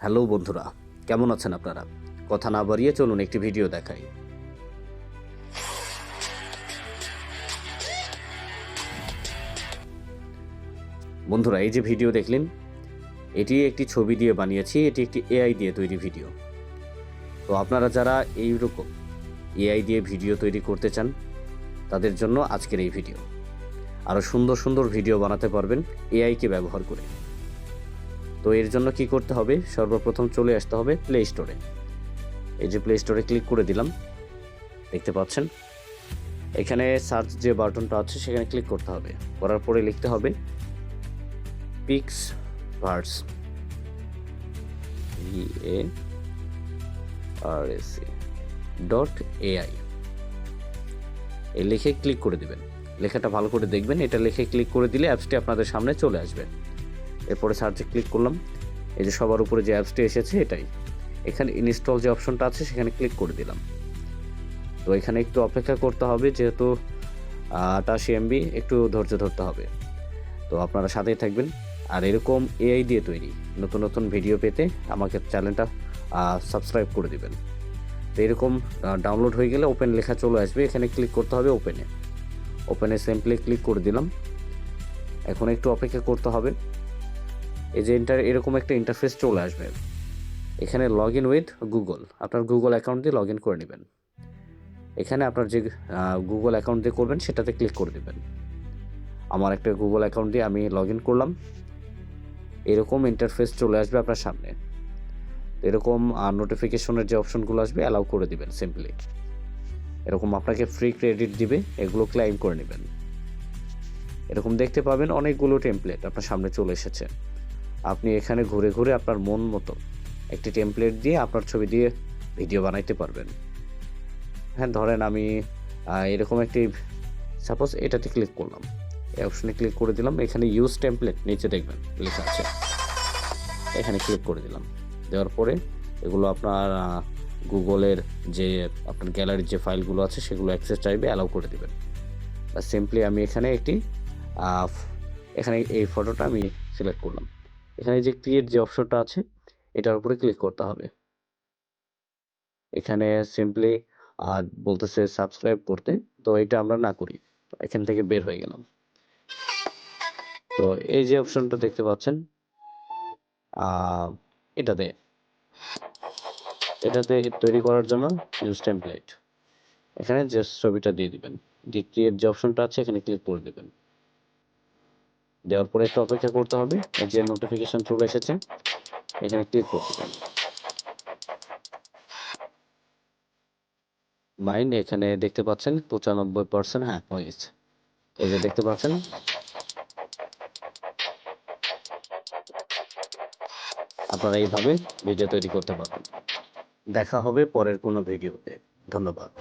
Hello বন্ধুরা, কেমন আছেন আপনারা? কথা না বাড়িয়ে চলুন একটি ভিডিও দেখাই। বন্ধুরা, এই যে ভিডিও দেখলেন, এটি একটি ছবি দিয়ে বানিয়েছি। এটি একটি এআই দিয়ে তৈরি ভিডিও। তো আপনারা যারা এইরকম এআই দিয়ে ভিডিও তৈরি করতে চান, তাদের জন্য আজকের এই ভিডিও। আরও সুন্দর সুন্দর ভিডিও বানাতে পারবেন এআইকে ব্যবহার করে। তো এর জন্য কি করতে হবে? সর্বপ্রথম চলে আসতে হবে প্লে স্টোরে। এই যে প্লে স্টোরে ক্লিক করে দিলাম, দেখতে পাচ্ছেন। এখানে সার্চ যে বাটনটা আছে সেখানে ক্লিক করতে হবে। করার পরে লিখতে হবে পিক্সভার্স, VARC.AI। এই লিখে ক্লিক করে দিবেন। লেখাটা ভালো করে দেখবেন। এটা লিখে ক্লিক করে দিলে অ্যাপসটি আপনাদের সামনে চলে আসবে। এরপরে সার্চে ক্লিক করলাম। এই যে সবার উপরে যে অ্যাপসটি এসেছে এটাই। এখানে ইনস্টল যে অপশনটা আছে সেখানে ক্লিক করে দিলাম। তো এখানে একটু অপেক্ষা করতে হবে, যেহেতু 88 MB, একটু ধৈর্য ধরতে হবে। তো আপনারা সাথেই থাকবেন। আর এরকম এআই দিয়ে তৈরি নতুন নতুন ভিডিও পেতে আমাকে চ্যানেলটা সাবস্ক্রাইব করে দিবেন। তো এরকম ডাউনলোড হয়ে গেলে ওপেন লেখা চলে আসবে। এখানে ক্লিক করতে হবে ওপেনে সিম্পলি ক্লিক করে দিলাম। এখন একটু অপেক্ষা করতে হবে। এই যে এরকম একটা ইন্টারফেস চলে আসবে। এখানে লগ ইন উইথ গুগল, আপনার গুগল অ্যাকাউন্ট দিয়ে লগ ইন করে নেবেন। এখানে আপনার যে গুগল অ্যাকাউন্ট দিয়ে করবেন সেটাতে ক্লিক করে দেবেন। আমার একটা গুগল অ্যাকাউন্ট দিয়ে আমি লগ ইন করলাম। এরকম ইন্টারফেস চলে আসবে আপনার সামনে। এরকম নোটিফিকেশনের যে অপশনগুলো আসবে অ্যালাউ করে দিবেন সিম্পলি। এরকম আপনাকে ফ্রি ক্রেডিট দিবে, এগুলো ক্লেম করে নেবেন। এরকম দেখতে পাবেন অনেকগুলো টেমপ্লেট আপনার সামনে চলে এসেছে। আপনি এখানে ঘুরে ঘুরে আপনার মন মতো একটি টেমপ্লেট দিয়ে আপনার ছবি দিয়ে ভিডিও বানাইতে পারবেন। হ্যাঁ, ধরেন আমি এরকম একটি সাপোজ এটাতে ক্লিক করলাম। এই অপশনে ক্লিক করে দিলাম। এখানে ইউজ টেমপ্লেট নিচে দেখবেন লেখা আছে, এখানে ক্লিক করে দিলাম। দেওয়ার পরে এগুলো আপনার গুগলের যে আপনার গ্যালারির যে ফাইলগুলো আছে সেগুলো অ্যাক্সেস চাইবে, অ্যালাউ করে দেবেন। সিম্পলি আমি এখানে এই ফটোটা আমি সিলেক্ট করলাম। এখানে যে ক্রিয়েট যে অপশনটা আছে এটার উপরে ক্লিক করতে হবে। এখানে সিম্পলি বলতেছে সাবস্ক্রাইব করতে, তো এটা আমরা না করি। এখান থেকে বের হয়ে গেলাম। তো এই যে অপশনটা দেখতে পাচ্ছেন, এটাতে তৈরি করার জন্য ইউজ টেমপ্লেট, এখানে যে ছবিটা দিয়ে দিবেন। দিয়ে ক্রিয়েট যে অপশনটা আছে এখানে ক্লিক করে দেবেন। দেওয়ার পরে একটু অপেক্ষা করতে হবে। এই যে নোটিফিকেশন চলে এসেছে, এখানে ক্লিক করে দেবেন। মাইন্ড এখানে দেখতে পাচ্ছেন 95%, হ্যাঁ হয়েছে। এই যে দেখতে পাচ্ছেন, আপনারা এইভাবে ভিডিও তৈরি করতে পারবেন। দেখা হবে পরের কোনো ভিডিওতে। ধন্যবাদ।